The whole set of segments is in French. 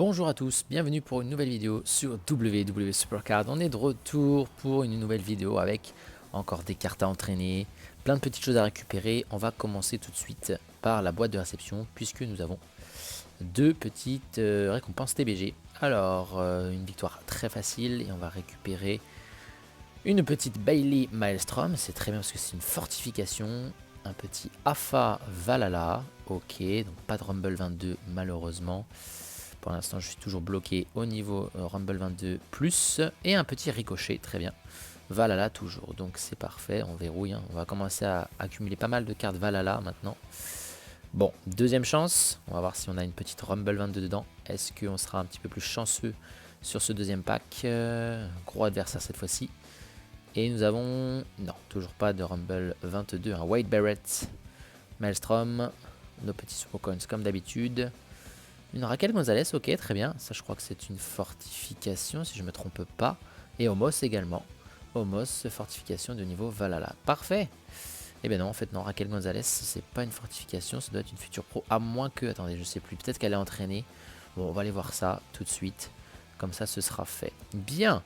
Bonjour à tous, bienvenue pour une nouvelle vidéo sur WW Supercard. On est de retour pour une nouvelle vidéo avec encore des cartes à entraîner, plein de petites choses à récupérer. On va commencer tout de suite par la boîte de réception puisque nous avons deux petites récompenses TBG. Alors, une victoire très facile et on va récupérer une petite Bailey Maelstrom. C'est très bien parce que c'est une fortification. Un petit Afa Valhalla. Ok, donc pas de Rumble 22 malheureusement. Pour l'instant, je suis toujours bloqué au niveau Rumble 22+. Et un petit ricochet, très bien. Valhalla toujours, donc c'est parfait, on verrouille. Hein. On va commencer à accumuler pas mal de cartes Valhalla maintenant. Bon, deuxième chance. On va voir si on a une petite Rumble 22 dedans. Est-ce qu'on sera un petit peu plus chanceux sur ce deuxième pack gros adversaire cette fois-ci. Et nous avons... Non, toujours pas de Rumble 22. Un Wade Barrett, Maelstrom. Nos petits super coins comme d'habitude. Une Raquel Gonzalez, ok, très bien. Ça, je crois que c'est une fortification, si je ne me trompe pas. Et Homos également. Homos, fortification de niveau Valhalla. Parfait. Eh bien non, en fait, non, Raquel Gonzalez, c'est pas une fortification, ça doit être une future pro. À moins que, attendez, je sais plus, peut-être qu'elle est entraînée. Bon, on va aller voir ça tout de suite. Comme ça, ce sera fait. Bien.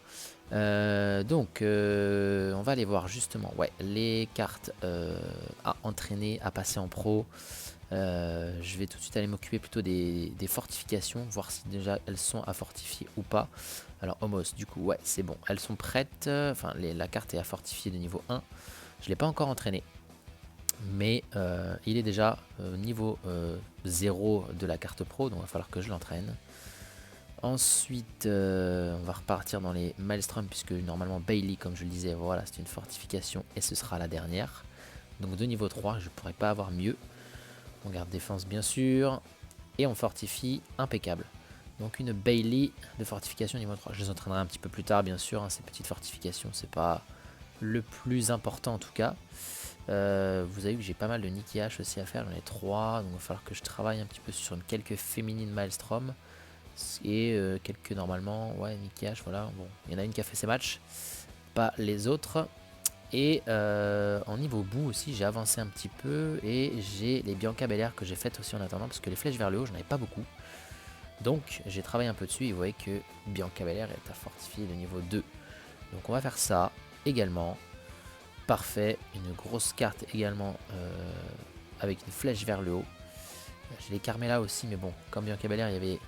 Donc, on va aller voir justement, ouais, les cartes à entraîner, à passer en pro. Je vais tout de suite aller m'occuper plutôt des fortifications, voir si déjà elles sont à fortifier ou pas. Alors Homos, du coup, ouais, c'est bon, elles sont prêtes. Enfin, la carte est à fortifier de niveau 1. Je ne l'ai pas encore entraîné, mais il est déjà niveau 0 de la carte pro, donc il va falloir que je l'entraîne. Ensuite, on va repartir dans les Maelstrom, puisque normalement Bailey, comme je le disais, voilà, c'est une fortification et ce sera la dernière. Donc de niveau 3, je ne pourrais pas avoir mieux. On garde défense bien sûr. Et on fortifie impeccable. Donc une Bailey de fortification niveau 3. Je les entraînerai un petit peu plus tard bien sûr. Hein, ces petites fortifications, c'est pas le plus important en tout cas. Vous avez vu que j'ai pas mal de Nikki H aussi à faire. J'en ai 3. Donc il va falloir que je travaille un petit peu sur quelques féminines Maelstrom. Et quelques normalement. Ouais, Nikki H, voilà. Bon, il y en a une qui a fait ses matchs. Pas les autres. Et en niveau bout aussi, j'ai avancé un petit peu et j'ai les Bianca Belair que j'ai faites aussi en attendant parce que les flèches vers le haut, j'en avais pas beaucoup. Donc j'ai travaillé un peu dessus et vous voyez que Bianca Belair est à fortifier de niveau 2. Donc on va faire ça également. Parfait, une grosse carte également avec une flèche vers le haut. J'ai les Carmela aussi, mais bon, comme Bianca Belair, il y avait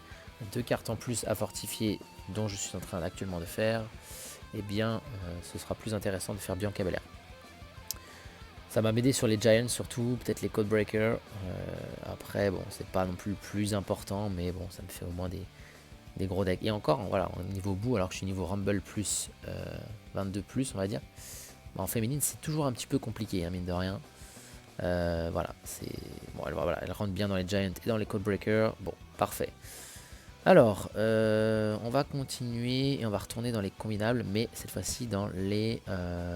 deux cartes en plus à fortifier dont je suis en train actuellement de faire. Eh bien, ce sera plus intéressant de faire Bianca Belair. Ça m'a m'aider sur les Giants surtout, peut-être les Codebreakers. Après, bon, c'est pas non plus le plus important, mais bon, ça me fait au moins des gros decks. Et encore, voilà, au niveau bout, alors que je suis niveau Rumble plus 22 plus, on va dire. Bah, en féminine, c'est toujours un petit peu compliqué, hein, mine de rien. Voilà, c'est bon, voilà, elle rentre bien dans les Giants et dans les Codebreakers. Bon, parfait. Alors, on va continuer et on va retourner dans les combinables, mais cette fois-ci dans les...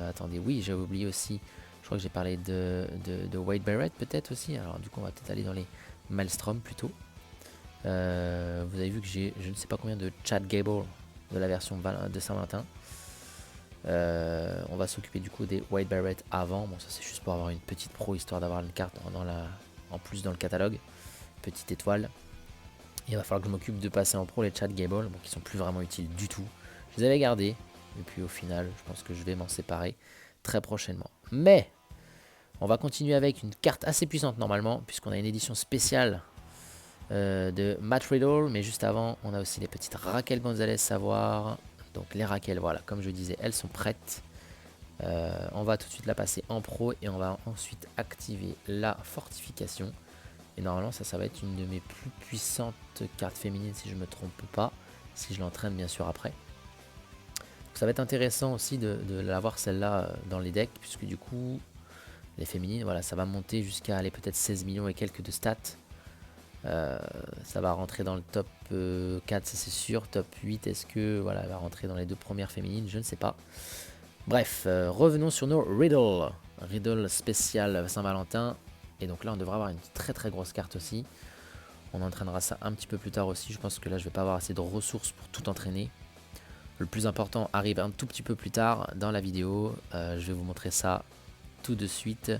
attendez, oui, j'avais oublié aussi, je crois que j'ai parlé de Wade Barrett peut-être aussi, alors du coup on va peut-être aller dans les Maelstrom plutôt. Vous avez vu que j'ai je ne sais pas combien de Chad Gable de la version de Saint-Valentin. On va s'occuper du coup des Wade Barrett avant, bon ça c'est juste pour avoir une petite pro, histoire d'avoir une carte en plus dans le catalogue, petite étoile. Il va falloir que je m'occupe de passer en pro les Chad Gable, bon, qui sont plus vraiment utiles du tout. Je les avais gardés, et puis au final, je pense que je vais m'en séparer très prochainement. Mais, on va continuer avec une carte assez puissante normalement, puisqu'on a une édition spéciale de Matt Riddle. Mais juste avant, on a aussi les petites Raquel Gonzalez Savoir. Donc les Raquel, voilà, comme je disais, elles sont prêtes. On va tout de suite la passer en pro, et on va ensuite activer la fortification. Et normalement ça va être une de mes plus puissantes cartes féminines si je ne me trompe pas. Si je l'entraîne bien sûr après. Donc ça va être intéressant aussi de l'avoir celle-là dans les decks. Puisque du coup les féminines, voilà, ça va monter jusqu'à aller peut-être 16 millions et quelques de stats. Ça va rentrer dans le top 4, ça c'est sûr. Top 8, est-ce que voilà, elle va rentrer dans les deux premières féminines? Je ne sais pas. Bref, revenons sur nos Riddle. Riddle spécial Saint-Valentin. Et donc là on devrait avoir une très très grosse carte aussi. On entraînera ça un petit peu plus tard aussi. Je pense que là je vais pas avoir assez de ressources pour tout entraîner. Le plus important arrive un tout petit peu plus tard dans la vidéo. Je vais vous montrer ça tout de suite.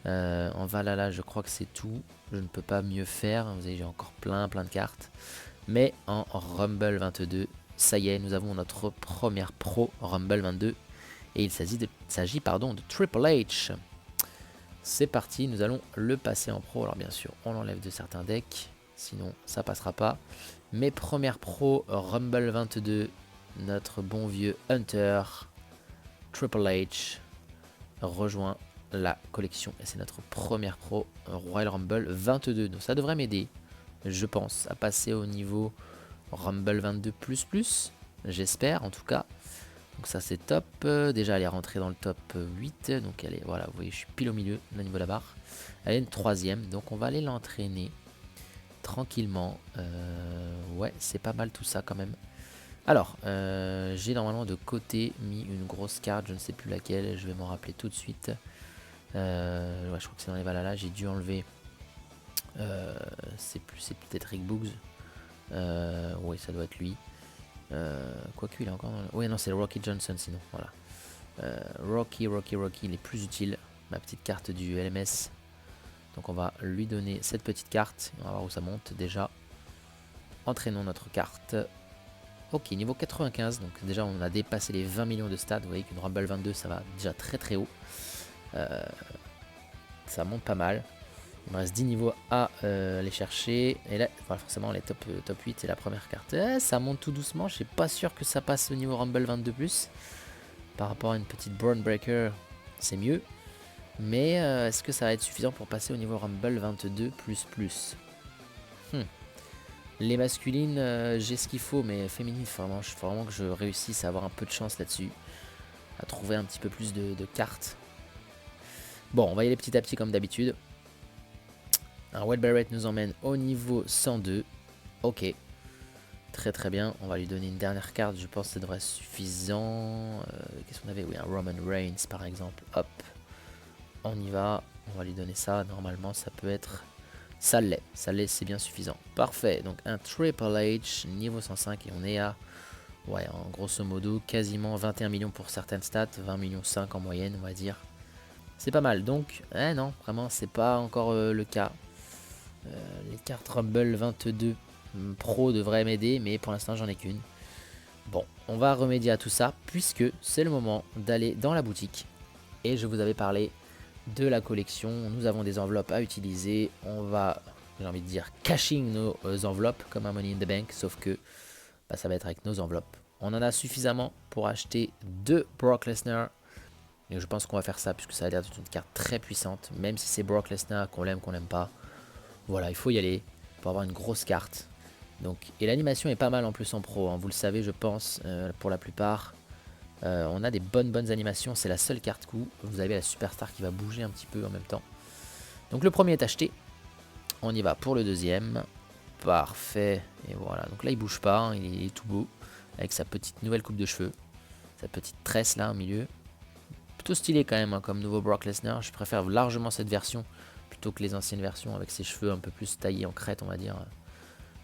En Valhalla je crois que c'est tout. Je ne peux pas mieux faire. Vous voyez, j'ai encore plein de cartes. mais en Rumble 22. Ça y est, nous avons notre première pro Rumble 22 et il s'agit de Triple H. C'est parti, nous allons le passer en pro. Alors bien sûr, on l'enlève de certains decks, sinon ça passera pas. Mais première pro Rumble 22, notre bon vieux Hunter Triple H rejoint la collection et c'est notre première pro Royal Rumble 22. Donc ça devrait m'aider, je pense, à passer au niveau Rumble 22++, j'espère en tout cas. Donc ça c'est top. Déjà elle est rentrée dans le top 8. Donc elle est, voilà, vous voyez je suis pile au milieu au niveau de la barre. Elle est une 3ème, donc on va aller l'entraîner tranquillement. Ouais, c'est pas mal tout ça quand même. Alors, j'ai normalement de côté mis une grosse carte, je ne sais plus laquelle, je vais m'en rappeler tout de suite. Ouais, je crois que c'est dans les Valhalla, j'ai dû enlever. C'est peut-être Rick Boogs. Oui, ça doit être lui. Quoique il est encore dans le... Oui, non, c'est Rocky Johnson sinon. Voilà. Rocky, il est plus utile. Ma petite carte du LMS. Donc on va lui donner cette petite carte. On va voir où ça monte déjà. Entraînons notre carte. Ok, niveau 95. Donc déjà on a dépassé les 20 millions de stats. Vous voyez qu'une Rumble 22 ça va déjà très très haut. Ça monte pas mal. Il me reste 10 niveaux à aller chercher. Et là, voilà, forcément, les top 8, c'est la première carte. Ça monte tout doucement. Je suis pas sûr que ça passe au niveau Rumble 22+. Par rapport à une petite Brown Breaker, c'est mieux. Mais est-ce que ça va être suffisant pour passer au niveau Rumble 22++? Les masculines, j'ai ce qu'il faut. Mais féminines, il faut vraiment que je réussisse à avoir un peu de chance là-dessus. À trouver un petit peu plus de cartes. Bon, on va y aller petit à petit comme d'habitude. Un Wade Barrett nous emmène au niveau 102. Ok. Très très bien. On va lui donner une dernière carte. Je pense que ça devrait être suffisant. Qu'est-ce qu'on avait? Oui, un Roman Reigns par exemple. Hop. On y va. On va lui donner ça. Normalement, ça peut être... Ça l'est. Ça l'est, c'est bien suffisant. Parfait. Donc un Triple H niveau 105. Et on est à... Ouais, en grosso modo, quasiment 21 millions pour certaines stats. 20 millions 5 en moyenne, on va dire. C'est pas mal. Donc, non, vraiment, c'est pas encore le cas. Les cartes Rumble 22 Pro devraient m'aider, mais pour l'instant j'en ai qu'une. Bon, on va remédier à tout ça, puisque c'est le moment d'aller dans la boutique. Et je vous avais parlé de la collection. Nous avons des enveloppes à utiliser. On va, j'ai envie de dire, caching nos enveloppes comme un Money in the Bank, sauf que ça va être avec nos enveloppes. On en a suffisamment pour acheter 2 Brock Lesnar. Et je pense qu'on va faire ça, puisque ça a l'air d'être une carte très puissante, même si c'est Brock Lesnar, qu'on l'aime, qu'on l'aime pas. Voilà, il faut y aller pour avoir une grosse carte. Donc, et l'animation est pas mal en plus en pro, hein, vous le savez je pense, pour la plupart. On a des bonnes animations, c'est la seule carte coup. Vous avez la superstar qui va bouger un petit peu en même temps. Donc le premier est acheté. On y va pour le deuxième. Parfait. Et voilà, donc là il bouge pas, hein, il est tout beau. Avec sa petite nouvelle coupe de cheveux. Sa petite tresse là au milieu. Plutôt stylé quand même, hein, comme nouveau Brock Lesnar. Je préfère largement cette version plutôt que les anciennes versions avec ses cheveux un peu plus taillés en crête, on va dire,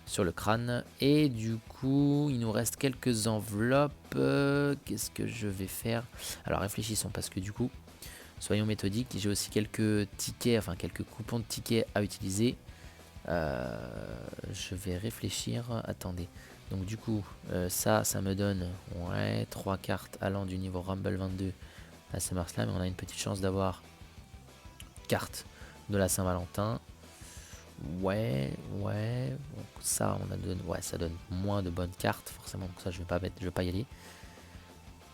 sur le crâne. Et du coup, il nous reste quelques enveloppes. Qu'est-ce que je vais faire? Alors réfléchissons, parce que du coup, soyons méthodiques. J'ai aussi quelques tickets, enfin quelques coupons de tickets à utiliser. Je vais réfléchir. Attendez. Donc du coup, ça me donne 3 cartes allant du niveau Rumble 22 à ce Mars là, mais on a une petite chance d'avoir carte de la Saint-Valentin. Ouais. Donc ça, ça donne moins de bonnes cartes forcément. Donc ça, je vais pas y aller.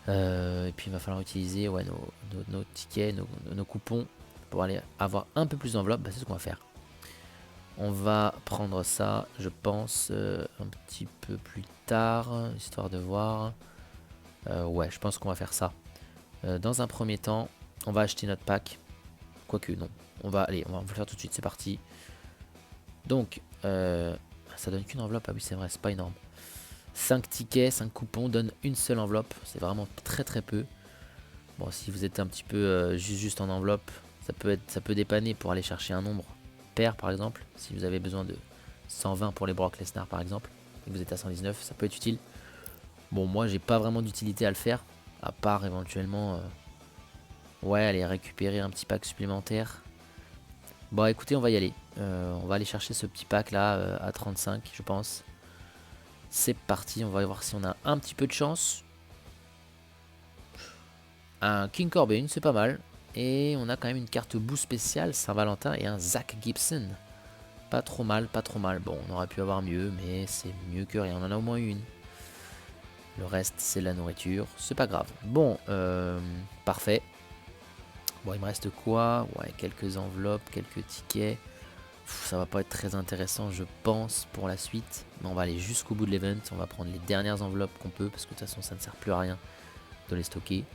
Et puis il va falloir utiliser nos tickets, nos coupons pour aller avoir un peu plus d'enveloppe. C'est ce qu'on va faire. On va prendre ça, je pense, un petit peu plus tard, histoire de voir. Ouais, je pense qu'on va faire ça. Dans un premier temps, on va acheter notre pack. Quoique, non. On va le faire tout de suite, c'est parti. Donc, ça donne qu'une enveloppe. Ah oui, c'est vrai, c'est pas énorme. 5 tickets, 5 coupons donnent une seule enveloppe. C'est vraiment très très peu. Bon, si vous êtes un petit peu juste en enveloppe, ça peut dépanner pour aller chercher un nombre pair par exemple. Si vous avez besoin de 120 pour les Brock Lesnar par exemple, et que vous êtes à 119, ça peut être utile. Bon, moi j'ai pas vraiment d'utilité à le faire, à part éventuellement aller récupérer un petit pack supplémentaire. Bon écoutez, on va y aller. On va aller chercher ce petit pack là à 35 je pense. C'est parti, on va voir si on a un petit peu de chance. Un King Corbin, c'est pas mal. Et on a quand même une carte boue spéciale, Saint-Valentin, et un Zach Gibson. Pas trop mal, pas trop mal. Bon, on aurait pu avoir mieux, mais c'est mieux que rien. On en a au moins une. Le reste, c'est de la nourriture. C'est pas grave. Bon, parfait. Bon, il me reste quoi? Ouais, quelques enveloppes, quelques tickets. Ça va pas être très intéressant, je pense, pour la suite. Mais on va aller jusqu'au bout de l'event. On va prendre les dernières enveloppes qu'on peut, parce que de toute façon, ça ne sert plus à rien de les stocker.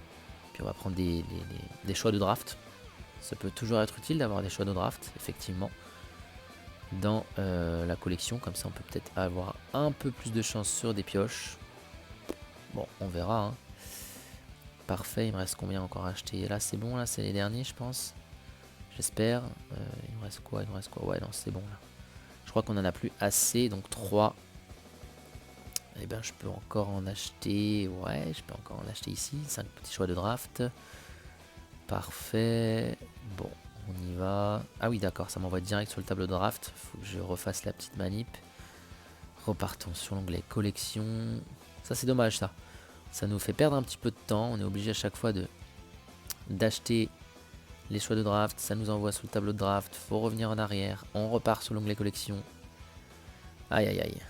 Puis on va prendre des choix de draft. Ça peut toujours être utile d'avoir des choix de draft, effectivement, dans la collection. Comme ça, on peut peut-être avoir un peu plus de chance sur des pioches. Bon, on verra. Hein. Parfait, il me reste combien encore à acheter? Là, c'est bon, là, c'est les derniers, je pense. J'espère. Il me reste quoi? Il me reste quoi? Ouais, non, c'est bon, là. Je crois qu'on en a plus assez, donc 3. Eh bien, je peux encore en acheter. Ouais, je peux encore en acheter ici. 5 petits choix de draft. Parfait. Bon, on y va. Ah oui, d'accord, ça m'envoie direct sur le tableau de draft. Faut que je refasse la petite manip. Repartons sur l'onglet collection. Ça, c'est dommage, ça. Ça nous fait perdre un petit peu de temps. On est obligé à chaque fois d'acheter les choix de draft. Ça nous envoie sur le tableau de draft. Faut revenir en arrière. On repart sur l'onglet collection. Aïe, aïe, aïe.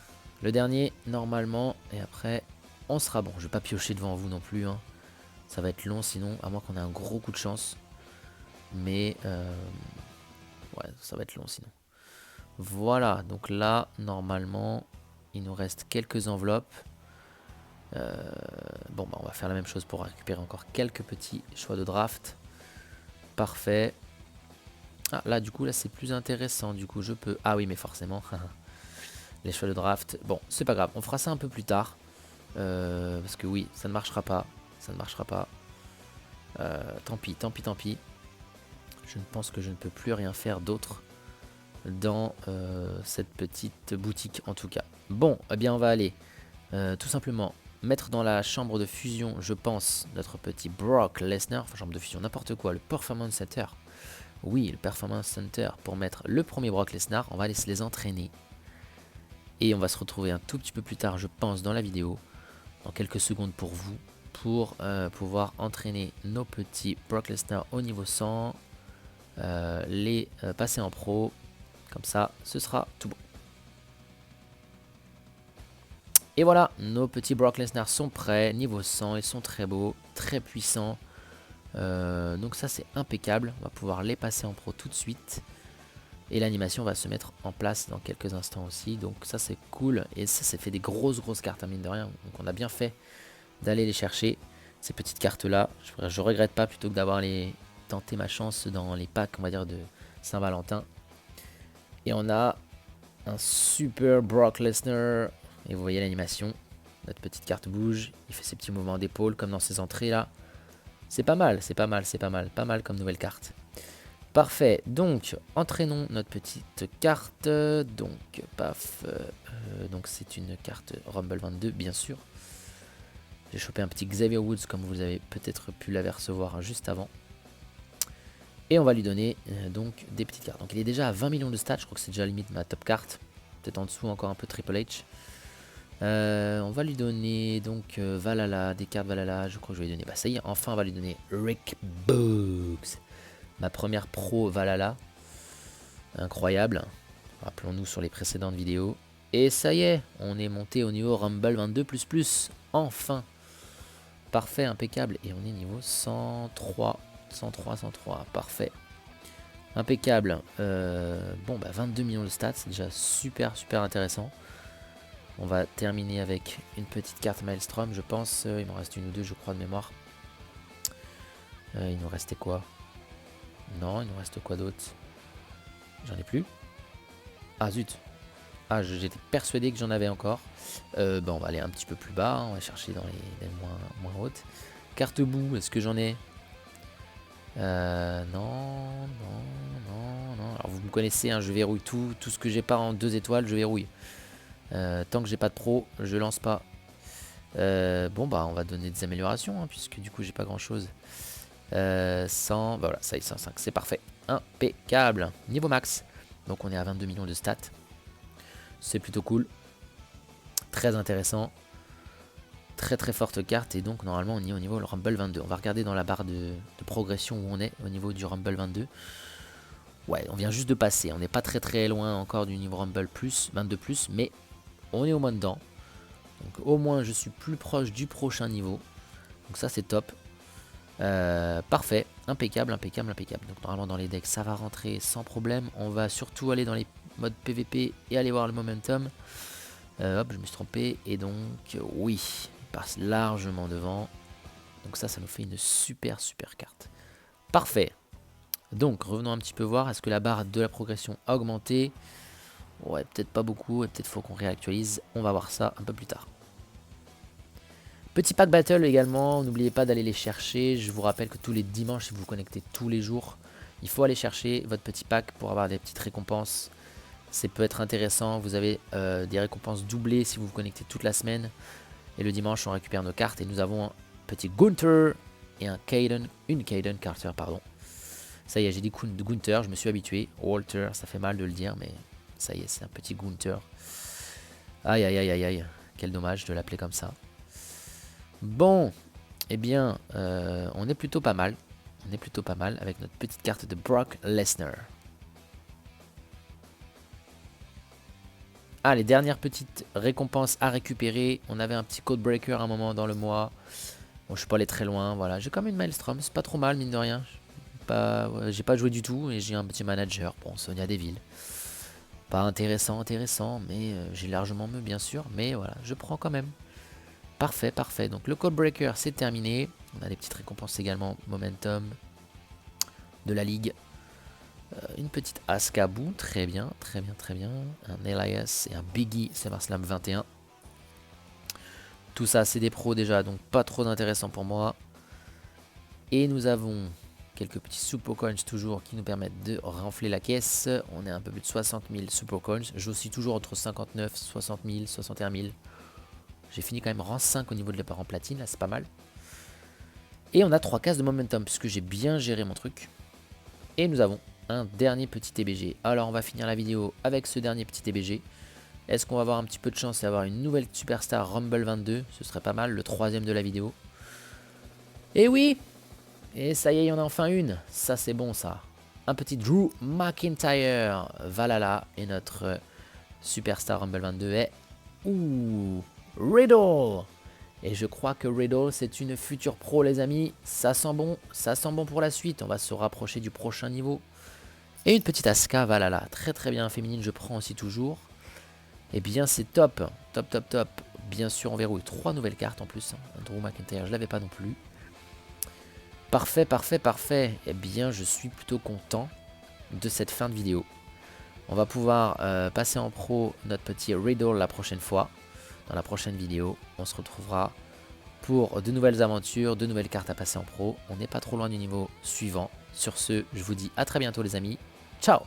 Le dernier, normalement. Et après, on sera bon. Je vais pas piocher devant vous non plus. Hein. Ça va être long sinon, à moins qu'on ait un gros coup de chance. Mais, ouais, ça va être long sinon. Voilà, donc là, normalement, il nous reste quelques enveloppes. Bon, bah, on va faire la même chose pour récupérer encore quelques petits choix de draft. Parfait. Ah, là, du coup, là, c'est plus intéressant. Du coup, je peux... Ah oui, mais forcément, les choix de draft. Bon, c'est pas grave, on fera ça un peu plus tard. Parce que oui, ça ne marchera pas. Ça ne marchera pas. Tant pis, tant pis, tant pis. Je ne pense que je ne peux plus rien faire d'autre dans cette petite boutique en tout cas. Bon, eh bien on va aller tout simplement mettre dans la chambre de fusion, je pense, notre petit Brock Lesnar, enfin chambre de fusion, n'importe quoi, le Performance Center. Oui, le Performance Center pour mettre le premier Brock Lesnar. On va aller se les entraîner. Et on va se retrouver un tout petit peu plus tard, je pense, dans la vidéo, dans quelques secondes pour vous, pour pouvoir entraîner nos petits Brock Lesnar au niveau 100, les passer en pro. Comme ça, ce sera tout bon. Et voilà, nos petits Brock Lesnar sont prêts, niveau 100, ils sont très beaux, très puissants. Donc ça c'est impeccable, on va pouvoir les passer en pro tout de suite. Et l'animation va se mettre en place dans quelques instants aussi, donc ça c'est cool. Et ça fait des grosses cartes, mine de rien, donc on a bien fait d'aller les chercher, ces petites cartes là. Je regrette pas plutôt que d'avoir tenté ma chance dans les packs, on va dire, de Saint-Valentin. Et on a un super Brock Lesnar. Et vous voyez l'animation. Notre petite carte bouge. Il fait ses petits mouvements d'épaule comme dans ses entrées là. C'est pas mal, c'est pas mal, c'est pas mal. Pas mal comme nouvelle carte. Parfait. Donc, entraînons notre petite carte. Donc, paf. Donc, c'est une carte Rumble 22, bien sûr. J'ai chopé un petit Xavier Woods comme vous avez peut-être pu l'apercevoir juste avant. Et on va lui donner donc des petites cartes. Donc il est déjà à 20 millions de stats, je crois que c'est déjà limite ma top carte. Peut-être en dessous encore un peu Triple H. On va lui donner donc Valhalla, des cartes Valhalla, je crois que je vais lui donner. Bah ça y est, enfin on va lui donner Rick Boogs. Ma première pro Valhalla. Incroyable. Rappelons-nous sur les précédentes vidéos. Et ça y est, on est monté au niveau Rumble 22++. Enfin. Parfait, impeccable. Et on est niveau 103. 103, parfait. Impeccable. Bon, bah 22 millions de stats, c'est déjà super intéressant. On va terminer avec une petite carte Maelstrom, je pense. Il m'en reste une ou deux, je crois, de mémoire. Il nous restait quoi? Non, il nous reste quoi d'autre? J'en ai plus. Ah zut. Ah, j'étais persuadé que j'en avais encore. Bah, on va aller un petit peu plus bas. On va chercher dans les moins hautes. Carte boue, est-ce que j'en ai? Non. Alors vous me connaissez, hein, je verrouille tout ce que j'ai pas en 2 étoiles, je verrouille. Tant que j'ai pas de pro, je lance pas. Bon bah on va donner des améliorations, hein, puisque du coup j'ai pas grand chose. 100, bah voilà, ça y est, 105, c'est parfait. Impeccable. Niveau max. Donc on est à 22 millions de stats. C'est plutôt cool. Très intéressant. Très très forte carte. Et donc normalement on y est au niveau du Rumble 22. On va regarder dans la barre de progression où on est au niveau du Rumble 22. Ouais, on vient juste de passer. On n'est pas très très loin encore du niveau Rumble plus, 22 plus. Mais on est au moins dedans. Donc au moins je suis plus proche du prochain niveau. Donc ça c'est top. Parfait, impeccable, impeccable, impeccable. Donc normalement dans les decks ça va rentrer sans problème. On va surtout aller dans les modes PVP et aller voir le momentum. Hop, je me suis trompé. Et donc oui, il passe largement devant. Donc ça nous fait une super super carte. Parfait. Donc revenons un petit peu voir, est-ce que la barre de la progression a augmenté? Ouais, peut-être pas beaucoup, et peut-être faut qu'on réactualise. On va voir ça un peu plus tard. Petit pack battle également, n'oubliez pas d'aller les chercher. Je vous rappelle que tous les dimanches, si vous vous connectez tous les jours, il faut aller chercher votre petit pack pour avoir des petites récompenses. Ça peut être intéressant, vous avez des récompenses doublées si vous vous connectez toute la semaine. Et le dimanche, on récupère nos cartes et nous avons un petit Gunther et une Caden Carter, pardon. Ça y est, j'ai dit Gunther, je me suis habitué. Walter, ça fait mal de le dire, mais ça y est, c'est un petit Gunther. Aïe, aïe, aïe, aïe, aïe. Quel dommage de l'appeler comme ça. Bon, eh bien, on est plutôt pas mal. On est plutôt pas mal avec notre petite carte de Brock Lesnar. Ah, les dernières petites récompenses à récupérer. On avait un petit code breaker à un moment dans le mois. Bon, je suis pas allé très loin, voilà. J'ai quand même une Maelstrom, c'est pas trop mal, mine de rien. J'ai pas joué du tout et j'ai un petit manager. Bon, Sonia Deville. Pas intéressant, mais j'ai largement mieux, bien sûr. Mais voilà, je prends quand même. Parfait, parfait. Donc le code breaker, c'est terminé. On a des petites récompenses également. Momentum de la ligue. Une petite Askabou, très bien, très bien, très bien. Un Elias et un Biggie SummerSlam 21. Tout ça, c'est des pros déjà, donc pas trop intéressant pour moi. Et nous avons quelques petits Super Coins toujours qui nous permettent de renfler la caisse. On est un peu plus de 60 000 Super Coins. J'oscille toujours entre 59, 60 000, 61 000. J'ai fini quand même rang 5 au niveau de l'épargne en platine, là c'est pas mal. Et on a 3 cases de momentum, puisque j'ai bien géré mon truc. Et nous avons un dernier petit TBG. Alors on va finir la vidéo avec ce dernier petit TBG. Est-ce qu'on va avoir un petit peu de chance et avoir une nouvelle Superstar Rumble 22? Ce serait pas mal, le 3ème de la vidéo. Et oui! Et ça y est, il y en a enfin une. Ça c'est bon ça. Un petit Drew McIntyre. Valhalla. Et notre Superstar Rumble 22 est... Ouh! Riddle. Et je crois que Riddle c'est une future pro les amis. Ça sent bon pour la suite. On va se rapprocher du prochain niveau. Et une petite Asuka Valhalla. Très très bien féminine, je prends aussi toujours. Et bien c'est top. Top top top. Bien sûr on verrouille 3 nouvelles cartes en plus. Un Drew McIntyre je l'avais pas non plus. Parfait, parfait, parfait. Eh bien je suis plutôt content de cette fin de vidéo. On va pouvoir passer en pro notre petit Riddle la prochaine fois. Dans la prochaine vidéo, on se retrouvera pour de nouvelles aventures, de nouvelles cartes à passer en pro. On n'est pas trop loin du niveau suivant. Sur ce, je vous dis à très bientôt les amis. Ciao!